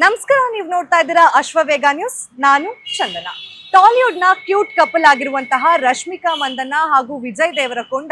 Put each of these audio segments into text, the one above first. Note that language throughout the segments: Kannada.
ನಮಸ್ಕಾರ, ನೀವು ನೋಡ್ತಾ ಇದ್ದೀರಾ ಅಶ್ವವೇಗ ನ್ಯೂಸ್. ನಾನು ಚಂದನ. ಟಾಲಿವುಡ್ ನ ಕ್ಯೂಟ್ ಕಪಲ್ ಆಗಿರುವಂತಹ ರಶ್ಮಿಕಾ ಮಂದಣ್ಣ ಹಾಗೂ ವಿಜಯ್ ದೇವರಕೊಂಡ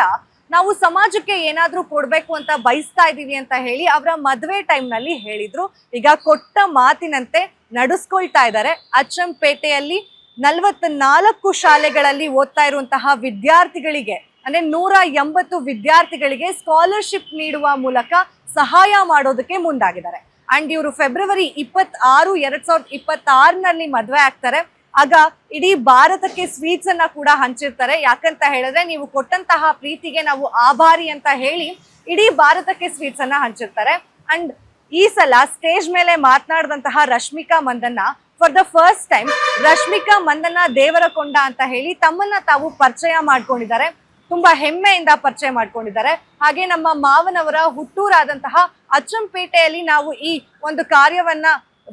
ನಾವು ಸಮಾಜಕ್ಕೆ ಏನಾದ್ರೂ ಕೊಡ್ಬೇಕು ಅಂತ ಬಯಸ್ತಾ ಇದೀವಿ ಅಂತ ಹೇಳಿ ಅವರ ಮದುವೆ ಟೈಮ್ ನಲ್ಲಿ ಹೇಳಿದ್ರು. ಈಗ ಕೊಟ್ಟ ಮಾತಿನಂತೆ ನಡೆಸ್ಕೊಳ್ತಾ ಇದ್ದಾರೆ. ಅಚ್ಚಂಪೇಟೆಯಲ್ಲಿ 44 ಶಾಲೆಗಳಲ್ಲಿ ಓದ್ತಾ ಇರುವಂತಹ ವಿದ್ಯಾರ್ಥಿಗಳಿಗೆ ಅಂದ್ರೆ 180 ವಿದ್ಯಾರ್ಥಿಗಳಿಗೆ ಸ್ಕಾಲರ್ಶಿಪ್ ನೀಡುವ ಮೂಲಕ ಸಹಾಯ ಮಾಡೋದಕ್ಕೆ ಮುಂದಾಗಿದ್ದಾರೆ. ಅಂಡ್ ಇವರು ಫೆಬ್ರವರಿ 26, 2026ನಲ್ಲಿ ಮದುವೆ ಆಗ್ತಾರೆ. ಆಗ ಇಡೀ ಭಾರತಕ್ಕೆ ಸ್ವೀಟ್ಸ್ ಅನ್ನ ಕೂಡ ಹಂಚಿರ್ತಾರೆ. ಯಾಕಂತ ಹೇಳಿದ್ರೆ, ನೀವು ಕೊಟ್ಟಂತಹ ಪ್ರೀತಿಗೆ ನಾವು ಆಭಾರಿ ಅಂತ ಹೇಳಿ ಇಡೀ ಭಾರತಕ್ಕೆ ಸ್ವೀಟ್ಸ್ ಅನ್ನ ಹಂಚಿರ್ತಾರೆ. ಅಂಡ್ ಈ ಸಲ ಸ್ಟೇಜ್ ಮೇಲೆ ಮಾತನಾಡಿದಂತಹ Rashmika Mandanna for the first time Rashmika Mandanna Devarakonda ಅಂತ ಹೇಳಿ ತಮ್ಮನ್ನ ತಾವು ಪರಿಚಯ ಮಾಡ್ಕೊಂಡಿದ್ದಾರೆ. ತುಂಬಾ ಹೆಮ್ಮೆಯಿಂದ ಪರಿಚಯ ಮಾಡ್ಕೊಂಡಿದ್ದಾರೆ. ಹಾಗೆ ನಮ್ಮ ಮಾವನವರ ಹುಟ್ಟೂರಾದಂತಹ ಅಚ್ಚಂಪೇಟೆಯಲ್ಲಿ ನಾವು ಈ ಒಂದು ಕಾರ್ಯವನ್ನ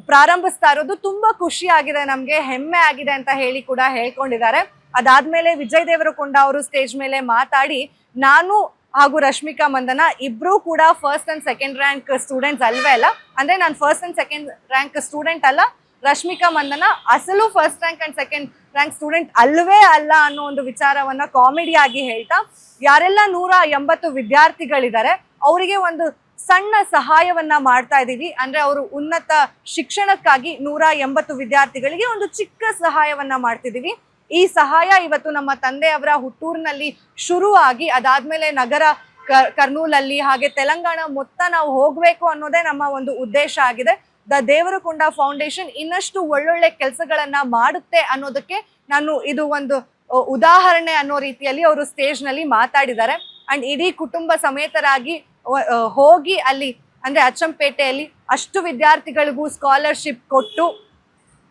ಪ್ರಾರಂಭಿಸ್ತಾ ಇರೋದು ತುಂಬಾ ಖುಷಿ ಆಗಿದೆ, ನಮ್ಗೆ ಹೆಮ್ಮೆ ಆಗಿದೆ ಅಂತ ಹೇಳಿ ಕೂಡ ಹೇಳ್ಕೊಂಡಿದ್ದಾರೆ. ಅದಾದ್ಮೇಲೆ ವಿಜಯ್ ದೇವರಕೊಂಡ ಅವರು ಸ್ಟೇಜ್ ಮೇಲೆ ಮಾತಾಡಿ, ನಾನು ಹಾಗೂ ರಶ್ಮಿಕಾ ಮಂದಣ್ಣ ಇಬ್ರು ಕೂಡ first and second rank students ಅಲ್ವೇ ಅಲ್ಲ, ಅಂದ್ರೆ ನಾನು first and second rank student ಅಲ್ಲ, ರಶ್ಮಿಕಾ ಮಂದಣ್ಣ ಅಸಲು first rank and second rank student ಅಲ್ವೇ ಅಲ್ಲ ಅನ್ನೋ ಒಂದು ವಿಚಾರವನ್ನ ಕಾಮಿಡಿ ಆಗಿ ಹೇಳ್ತಾ, ಯಾರೆಲ್ಲ 180 ವಿದ್ಯಾರ್ಥಿಗಳಿದ್ದಾರೆ ಅವರಿಗೆ ಒಂದು ಸಣ್ಣ ಸಹಾಯವನ್ನ ಮಾಡ್ತಾ ಇದೀವಿ. ಅಂದ್ರೆ ಅವರು ಉನ್ನತ ಶಿಕ್ಷಣಕ್ಕಾಗಿ 180 ವಿದ್ಯಾರ್ಥಿಗಳಿಗೆ ಒಂದು ಚಿಕ್ಕ ಸಹಾಯವನ್ನ ಮಾಡ್ತಿದೀವಿ. ಈ ಸಹಾಯ ಇವತ್ತು ನಮ್ಮ ತಂದೆಯವರ ಹುಟ್ಟೂರಿನಲ್ಲಿ ಶುರುವಾಗಿ ಅದಾದ್ಮೇಲೆ ನಗರ ಕರ್ನೂಲಲ್ಲಿ ಹಾಗೆ ತೆಲಂಗಾಣ ಮೊತ್ತ ನಾವು ಹೋಗ್ಬೇಕು ಅನ್ನೋದೇ ನಮ್ಮ ಒಂದು ಉದ್ದೇಶ ಆಗಿದೆ. ದ ದೇವರಕೊಂಡ ಫೌಂಡೇಶನ್ ಇನ್ನಷ್ಟು ಒಳ್ಳೊಳ್ಳೆ ಕೆಲಸಗಳನ್ನ ಮಾಡುತ್ತೆ ಅನ್ನೋದಕ್ಕೆ ಇದು ಒಂದು ಉದಾಹರಣೆ ಅನ್ನೋ ರೀತಿಯಲ್ಲಿ ಅವರು ಸ್ಟೇಜ್ ನಲ್ಲಿ ಮಾತಾಡಿದ್ದಾರೆ. ಅಂಡ್ ಇಡೀ ಕುಟುಂಬ ಸಮೇತರಾಗಿ ಹೋಗಿ ಅಲ್ಲಿ ಅಂದ್ರೆ ಅಚ್ಚಂಪೇಟೆಯಲ್ಲಿ ಅಷ್ಟು ವಿದ್ಯಾರ್ಥಿಗಳಿಗೂ ಸ್ಕಾಲರ್ಶಿಪ್ ಕೊಟ್ಟು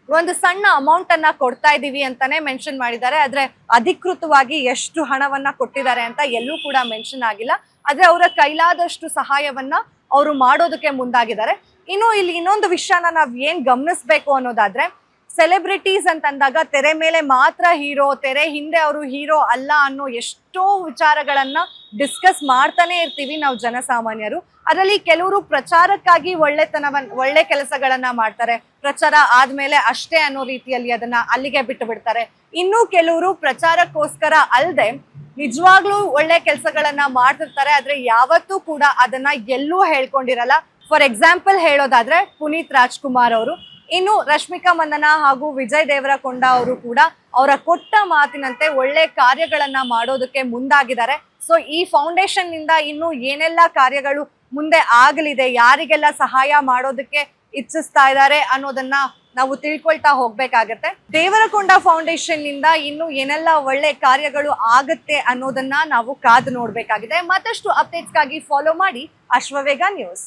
ಒಂದು ಸಣ್ಣ ಅಮೌಂಟ್ ಅನ್ನ ಕೊಡ್ತಾ ಇದೀವಿ ಅಂತಾನೆ ಮೆನ್ಷನ್ ಮಾಡಿದ್ದಾರೆ. ಆದ್ರೆ ಅಧಿಕೃತವಾಗಿ ಎಷ್ಟು ಹಣವನ್ನ ಕೊಟ್ಟಿದ್ದಾರೆ ಅಂತ ಎಲ್ಲೂ ಕೂಡ ಮೆನ್ಷನ್ ಆಗಿಲ್ಲ. ಆದ್ರೆ ಅವರ ಕೈಲಾದಷ್ಟು ಸಹಾಯವನ್ನ ಅವರು ಮಾಡೋದಕ್ಕೆ ಮುಂದಾಗಿದ್ದಾರೆ. ಇನ್ನು ಇಲ್ಲಿ ಇನ್ನೊಂದು ವಿಷಯನ ನಾವ್ ಏನ್ ಗಮನಿಸ್ಬೇಕು ಅನ್ನೋದಾದ್ರೆ, ಸೆಲೆಬ್ರಿಟೀಸ್ ಅಂತಂದಾಗ ತೆರೆ ಮೇಲೆ ಮಾತ್ರ ಹೀರೋ, ತೆರೆ ಹಿಂದೆ ಅವರು ಹೀರೋ ಅಲ್ಲ ಅನ್ನೋ ಎಷ್ಟೋ ವಿಚಾರಗಳನ್ನ ಡಿಸ್ಕಸ್ ಮಾಡ್ತಾನೆ ಇರ್ತೀವಿ ನಾವು ಜನಸಾಮಾನ್ಯರು. ಅದರಲ್ಲಿ ಕೆಲವರು ಪ್ರಚಾರಕ್ಕಾಗಿ ಒಳ್ಳೆ ಕೆಲಸಗಳನ್ನ ಮಾಡ್ತಾರೆ, ಪ್ರಚಾರ ಆದ್ಮೇಲೆ ಅಷ್ಟೇ ಅನ್ನೋ ರೀತಿಯಲ್ಲಿ ಅದನ್ನ ಅಲ್ಲಿಗೆ ಬಿಟ್ಟು ಬಿಡ್ತಾರೆ. ಇನ್ನು ಕೆಲವರು ಪ್ರಚಾರಕ್ಕೋಸ್ಕರ ಅಲ್ಲದೆ ನಿಜವಾಗ್ಲೂ ಒಳ್ಳೆ ಕೆಲಸಗಳನ್ನ ಮಾಡ್ತಿರ್ತಾರೆ, ಆದ್ರೆ ಯಾವತ್ತೂ ಕೂಡ ಅದನ್ನ ಎಲ್ಲೂ ಹೇಳ್ಕೊಂಡಿರಲ್ಲ. ಫಾರ್ ಎಕ್ಸಾಂಪಲ್ ಹೇಳೋದಾದ್ರೆ ಪುನೀತ್ ರಾಜ್ಕುಮಾರ್ ಅವರು, ಇನ್ನು ರಶ್ಮಿಕಾ ಮಂದಣ್ಣ ಹಾಗೂ ವಿಜಯ್ ದೇವರಕೊಂಡ ಅವರು ಕೂಡ ಅವರ ಕೊಟ್ಟ ಮಾತಿನಂತೆ ಒಳ್ಳೆ ಕಾರ್ಯಗಳನ್ನ ಮಾಡೋದಕ್ಕೆ ಮುಂದಾಗಿದ್ದಾರೆ. ಸೊ ಈ ಫೌಂಡೇಶನ್ ನಿಂದ ಇನ್ನು ಏನೆಲ್ಲ ಕಾರ್ಯಗಳು ಮುಂದೆ ಆಗಲಿದೆ, ಯಾರಿಗೆಲ್ಲ ಸಹಾಯ ಮಾಡೋದಕ್ಕೆ ಇಚ್ಛಿಸ್ತಾ ಇದ್ದಾರೆ ಅನ್ನೋದನ್ನ ನಾವು ತಿಳ್ಕೊಳ್ತಾ ಹೋಗ್ಬೇಕಾಗತ್ತೆ. ದೇವರಕೊಂಡ ಫೌಂಡೇಶನ್ ನಿಂದ ಇನ್ನು ಏನೆಲ್ಲ ಒಳ್ಳೆ ಕಾರ್ಯಗಳು ಆಗುತ್ತೆ ಅನ್ನೋದನ್ನ ನಾವು ಕಾದು ನೋಡ್ಬೇಕಾಗಿದೆ. ಮತ್ತಷ್ಟು ಅಪ್ಡೇಟ್ಸ್ಗಾಗಿ ಫಾಲೋ ಮಾಡಿ ಅಶ್ವವೇಗ ನ್ಯೂಸ್.